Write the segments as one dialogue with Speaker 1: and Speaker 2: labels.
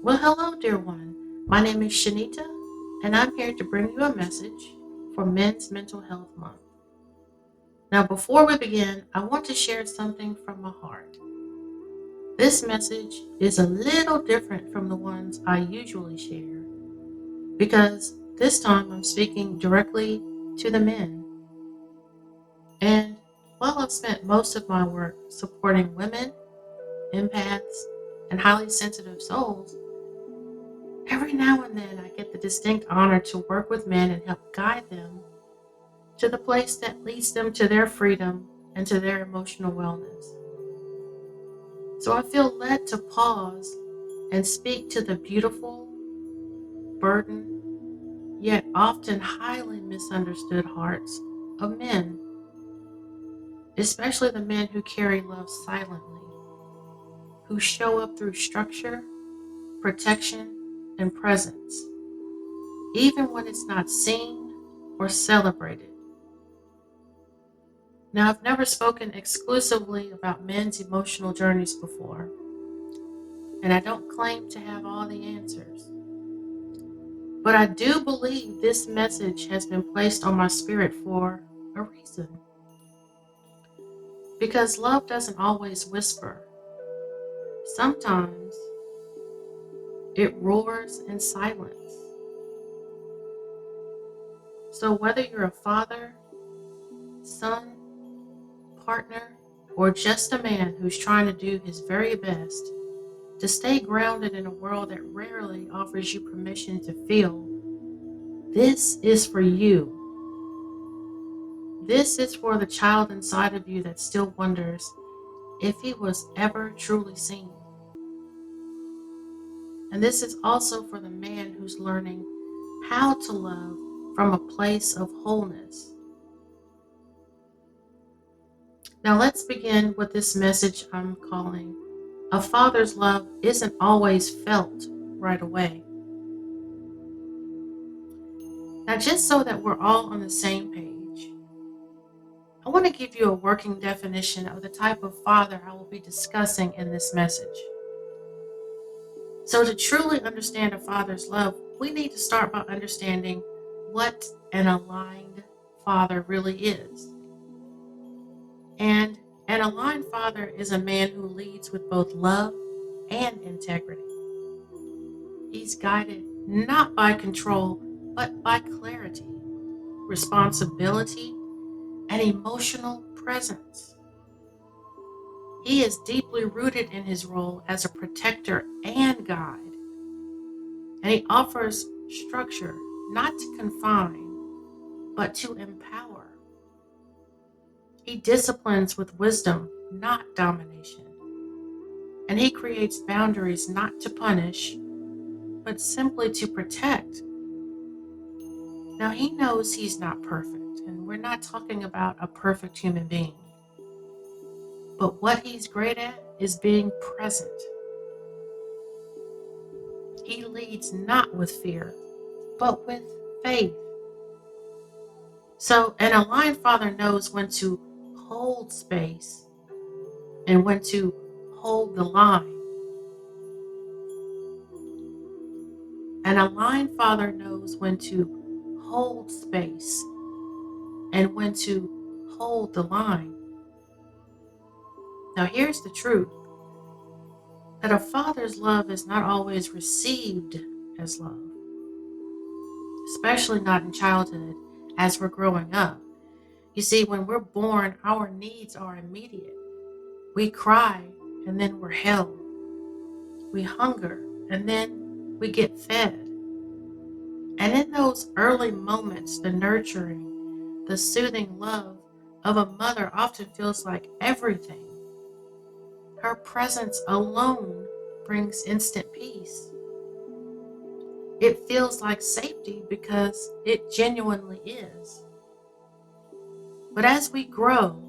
Speaker 1: Well, hello, dear one. My name is Shanita, and I'm here to bring you a message for Men's Mental Health Month. Now, before we begin, I want to share something from my heart. This message is a little different from the ones I usually share because this time I'm speaking directly to the men. And while I've spent most of my work supporting women, empaths, and highly sensitive souls, every now and then I get the distinct honor to work with men and help guide them to the place that leads them to their freedom and to their emotional wellness. So I feel led to pause and speak to the beautiful, burdened, yet often highly misunderstood hearts of men, especially the men who carry love silently, who show up through structure, protection, and presence, even when it's not seen or celebrated. Now, I've never spoken exclusively about men's emotional journeys before, and I don't claim to have all the answers. But I do believe this message has been placed on my spirit for a reason. Because love doesn't always whisper, sometimes it roars in silence. So whether you're a father, son, partner, or just a man who's trying to do his very best to stay grounded in a world that rarely offers you permission to feel, this is for you. This is for the child inside of you that still wonders if he was ever truly seen. And this is also for the man who's learning how to love from a place of wholeness. Now, let's begin with this message I'm calling A Father's Love Isn't Always Felt Right Away. Now, just so that we're all on the same page, I want to give you a working definition of the type of father I will be discussing in this message. So, to truly understand a father's love, we need to start by understanding what an aligned father really is. And an aligned father is a man who leads with both love and integrity. He's guided not by control, but by clarity, responsibility, and emotional presence. He is deeply rooted in his role as a protector and guide, and he offers structure not to confine, but to empower. He disciplines with wisdom, not domination, and he creates boundaries not to punish, but simply to protect. Now, he knows he's not perfect, and we're not talking about a perfect human being, but what he's great at is being present. He leads not with fear, but with faith. So an aligned father knows when to hold space and when to hold the line. An aligned father knows when to hold space and when to hold the line. Now, here's the truth that a father's love is not always received as love, especially not in childhood as we're growing up. You see, when we're born, our needs are immediate. We cry and then we're held. We hunger and then we get fed. And in those early moments, the nurturing, the soothing love of a mother often feels like everything. Her presence alone brings instant peace. It feels like safety because it genuinely is. But as we grow,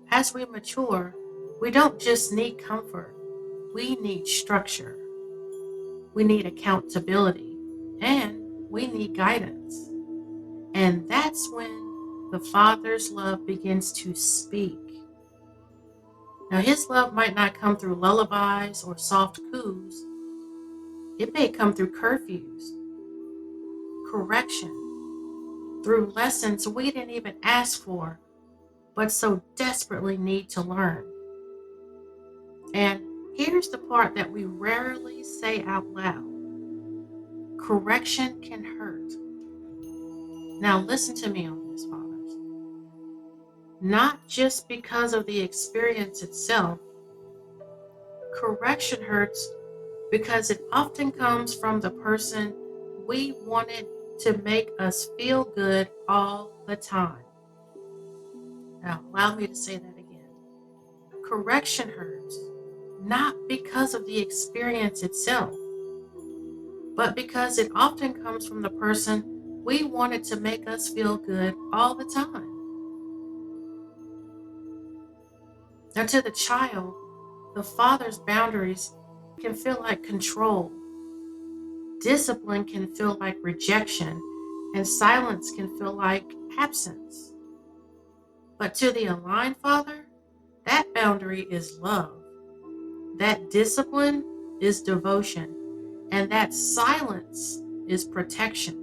Speaker 1: as we mature, we don't just need comfort, we need structure. We need accountability, and we need guidance. And that's when the Father's love begins to speak. Now, his love might not come through lullabies or soft coos. It may come through curfews, correction, through lessons we didn't even ask for, but so desperately need to learn. And here's the part that we rarely say out loud: correction can hurt. Now, listen to me on this, fathers. Not just because of the experience itself, correction hurts because it often comes from the person we wanted to make us feel good all the time. Now, allow me to say that again. Correction hurts not because of the experience itself, but because it often comes from the person we wanted to make us feel good all the time. Now, to the child, the father's boundaries can feel like control, discipline can feel like rejection, and silence can feel like absence. But to the aligned father, that boundary is love, that discipline is devotion, and that silence is protection.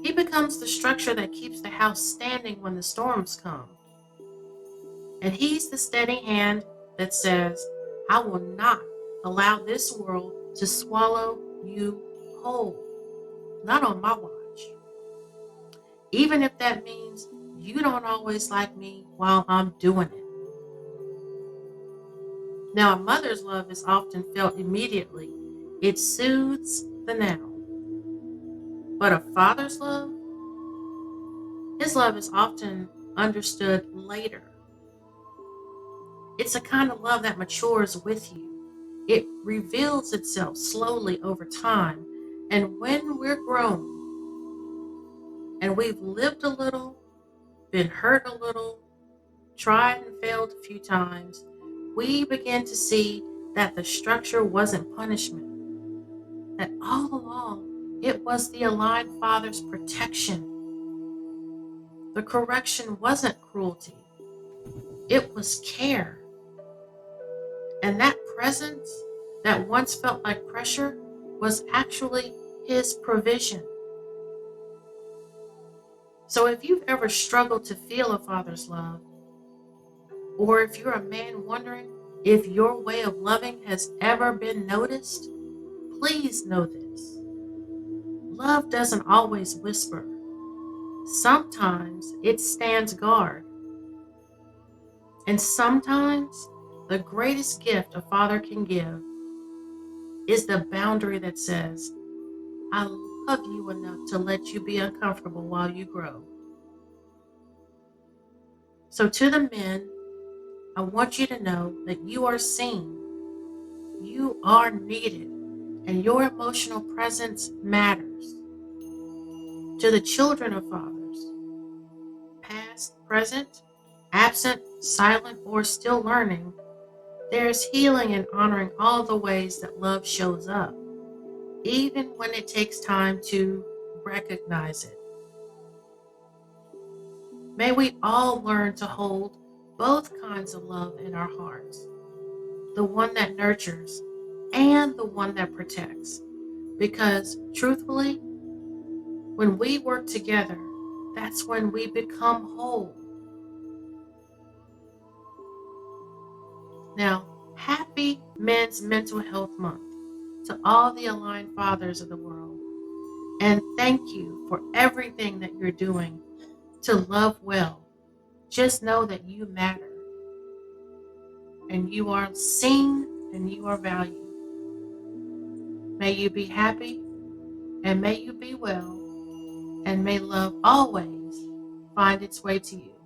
Speaker 1: He becomes the structure that keeps the house standing when the storms come. And he's the steady hand that says, I will not allow this world to swallow you whole. Not on my watch. Even if that means you don't always like me while I'm doing it. Now, a mother's love is often felt immediately. It soothes the now. But a father's love, his love is often understood later. It's a kind of love that matures with you. It reveals itself slowly over time. And when we're grown and we've lived a little, been hurt a little, tried and failed a few times, we begin to see that the structure wasn't punishment, that all along it was the aligned father's protection. The correction wasn't cruelty, it was care. And that presence that once felt like pressure was actually his provision. So if you've ever struggled to feel a father's love, or if you're a man wondering if your way of loving has ever been noticed, please know this. Love doesn't always whisper. Sometimes it stands guard. And sometimes the greatest gift a father can give is the boundary that says, I love you enough to let you be uncomfortable while you grow. So to the men, I want you to know that you are seen, you are needed, and your emotional presence matters. To the children of fathers, past, present, absent, silent, or still learning, there's healing in honoring all the ways that love shows up, even when it takes time to recognize it. May we all learn to hold both kinds of love in our hearts, the one that nurtures and the one that protects. Because truthfully, when we work together, that's when we become whole. Now, happy Men's Mental Health Month to all the aligned fathers of the world. And thank you for everything that you're doing to love well. Just know that you matter and you are seen and you are valued. May you be happy and may you be well, and may love always find its way to you.